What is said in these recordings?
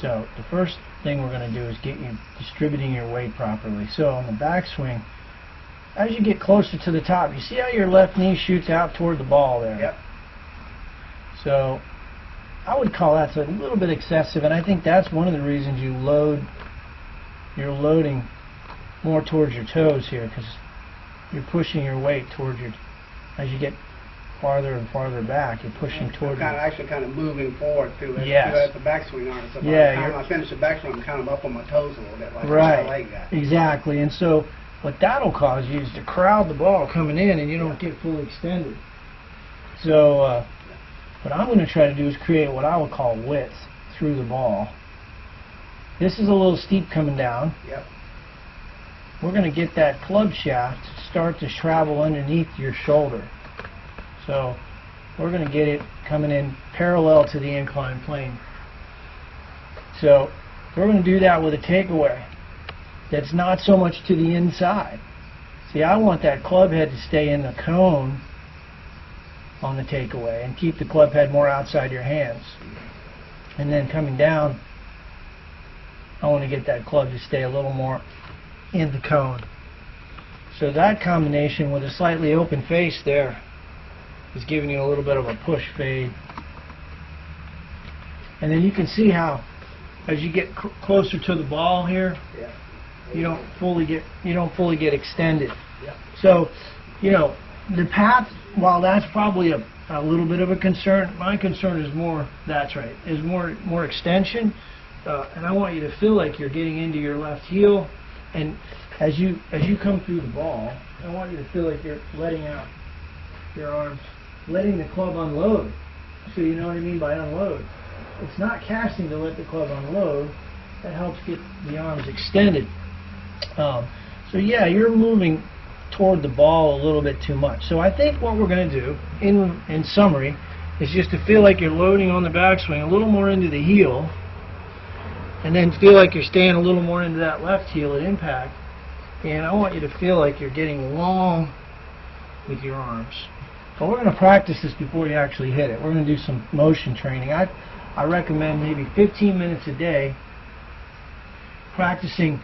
So the first thing we're going to do is get you distributing your weight properly. So on the backswing, as you get closer to the top, you see how your left knee shoots out toward the ball there? Yep. So I would call that a little bit excessive, and I think that's one of the reasons you're loading more towards your toes here, because you're pushing your weight towards as you get farther and farther back, you're pushing toward actually kind of moving forward through it. Yes. As the backswing arm. So by Yeah, the time I finish the backswing, I'm kind of up on my toes a little bit, like right. my leg guy. Exactly. And so what that'll cause you is to crowd the ball coming in, and you don't get fully extended. So what I'm going to try to do is create what I would call width through the ball. This is a little steep coming down. Yep. We're going to get that club shaft to start to travel underneath your shoulder. So we're going to get it coming in parallel to the inclined plane. So we're going to do that with a takeaway that's not so much to the inside. See, I want that club head to stay in the cone on the takeaway and keep the club head more outside your hands. And then coming down, I want to get that club to stay a little more in the cone. So that combination with a slightly open face there is giving you a little bit of a push fade. And then you can see how as you get closer to the ball here, yeah, you don't fully get extended. Yeah. So, you know, the path, while that's probably a little bit of a concern, my concern is more extension, and I want you to feel like you're getting into your left heel, and as you come through the ball, I want you to feel like you're letting out your arms, letting the club unload. So you know what I mean by unload. It's not casting to let the club unload. That helps get the arms extended. So yeah, you're moving toward the ball a little bit too much. So I think what we're going to do, in summary, is just to feel like you're loading on the backswing a little more into the heel, and then feel like you're staying a little more into that left heel at impact. And I want you to feel like you're getting long with your arms. But we're going to practice this before you actually hit it. We're going to do some motion training. I recommend maybe 15 minutes a day practicing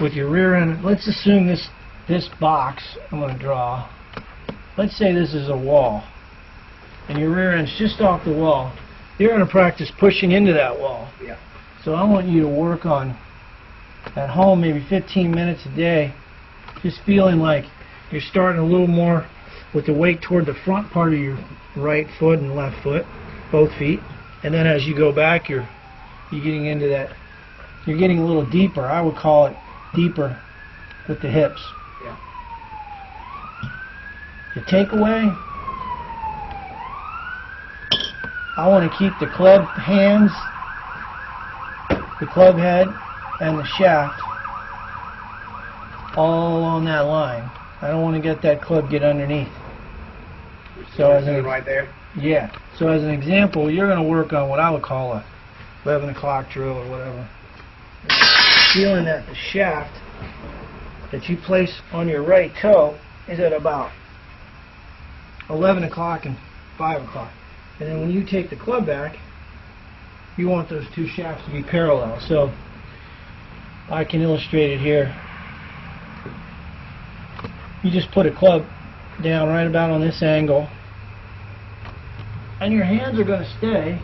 with your rear end. Let's assume this box I'm going to draw, let's say this is a wall, and your rear end's just off the wall. You're going to practice pushing into that wall. Yeah. So I want you to work on, at home, maybe 15 minutes a day, just feeling like you're starting a little more with the weight toward the front part of your right foot and left foot, both feet, and then as you go back, you're getting into that, you're getting a little deeper. I would call it deeper with the hips. Yeah. The takeaway, I want to keep the club hands, the club head, and the shaft all on that line. I don't want to get that club get underneath. So as right there? Yeah. So as an example, you're going to work on what I would call a 11 o'clock drill or whatever. Feeling that the shaft that you place on your right toe is at about 11 o'clock and 5 o'clock. And then when you take the club back, you want those two shafts to be parallel. So I can illustrate it here. You just put a club down right about on this angle, and your hands are going to stay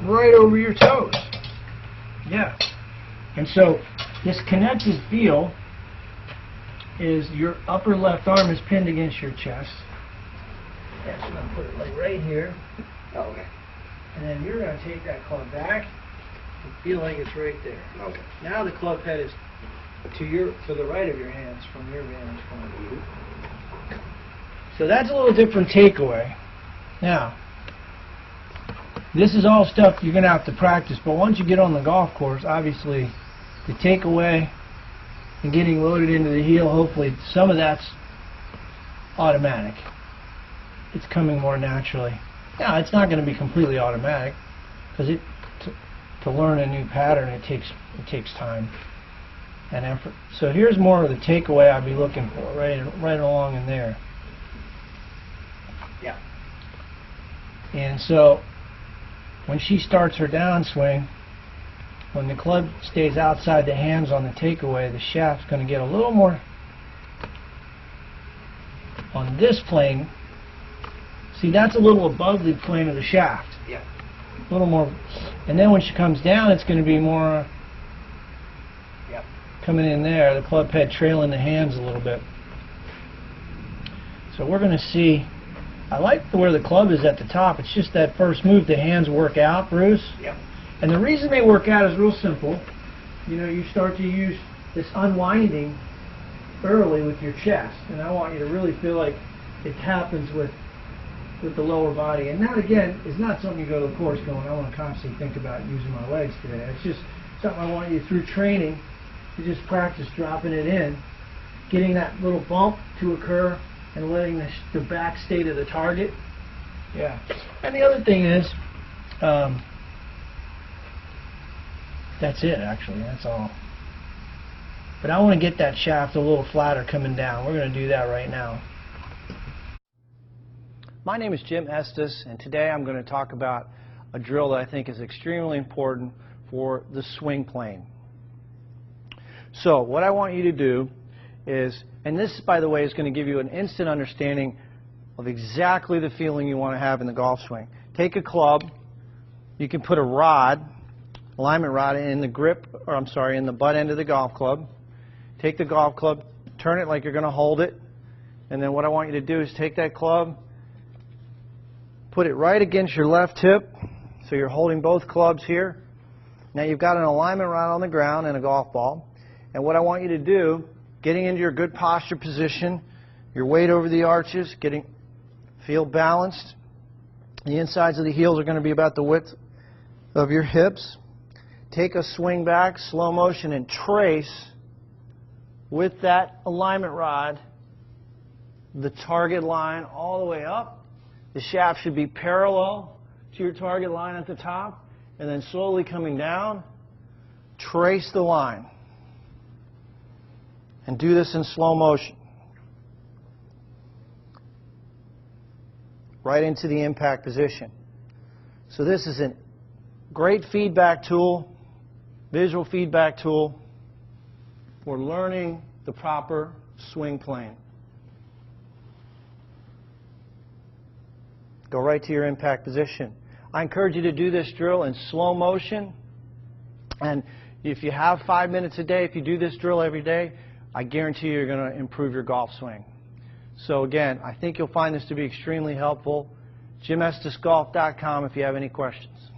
right over your toes. Yeah. And so this connected feel is your upper left arm is pinned against your chest. Yeah, so I'm going to put it like right here. Oh, okay. And then you're going to take that club back and feel like it's right there. Okay. Now the club head is to the right of your hands from your vantage point of view. So that's a little different takeaway. Now, this is all stuff you're going to have to practice, but once you get on the golf course, obviously the takeaway and getting loaded into the heel, hopefully some of that's automatic. It's coming more naturally. Now, it's not going to be completely automatic, because to learn a new pattern, it takes time and effort. So here's more of the takeaway I'd be looking for, right along in there. Yeah. And so when she starts her downswing, when the club stays outside the hands on the takeaway, the shaft's going to get a little more on this plane. See, that's a little above the plane of the shaft. Yeah. A little more. And then when she comes down, it's going to be more coming in there, the club head trailing the hands a little bit. So we're going to see, I like where the club is at the top. It's just that first move, the hands work out, Bruce. Yep. And the reason they work out is real simple. You know, you start to use this unwinding early with your chest. And I want you to really feel like it happens with the lower body. And that, again, is not something you go to the course going, I want to constantly think about using my legs today. It's just something I want you through training to just practice dropping it in, getting that little bump to occur, and letting the back stay to the target. Yeah. And the other thing is, that's it, actually. That's all. But I want to get that shaft a little flatter coming down. We're going to do that right now. My name is Jim Estes, and today I'm going to talk about a drill that I think is extremely important for the swing plane. So what I want you to do is, and this, by the way, is going to give you an instant understanding of exactly the feeling you want to have in the golf swing. Take a club. You can put a rod, alignment rod, in the grip, or I'm sorry, in the butt end of the golf club. Take the golf club, turn it like you're going to hold it, and then what I want you to do is take that club, put it right against your left hip, so you're holding both clubs here. Now you've got an alignment rod on the ground and a golf ball. And what I want you to do, getting into your good posture position, your weight over the arches, feel balanced. The insides of the heels are going to be about the width of your hips. Take a swing back, slow motion, and trace with that alignment rod the target line all the way up. The shaft should be parallel to your target line at the top, and then slowly coming down, trace the line. And do this in slow motion. Right into the impact position. So this is a great feedback tool, visual feedback tool for learning the proper swing plane. Go right to your impact position. I encourage you to do this drill in slow motion. And if you have 5 minutes a day, if you do this drill every day, I guarantee you're going to improve your golf swing. So again, I think you'll find this to be extremely helpful. JimEstesGolf.com if you have any questions.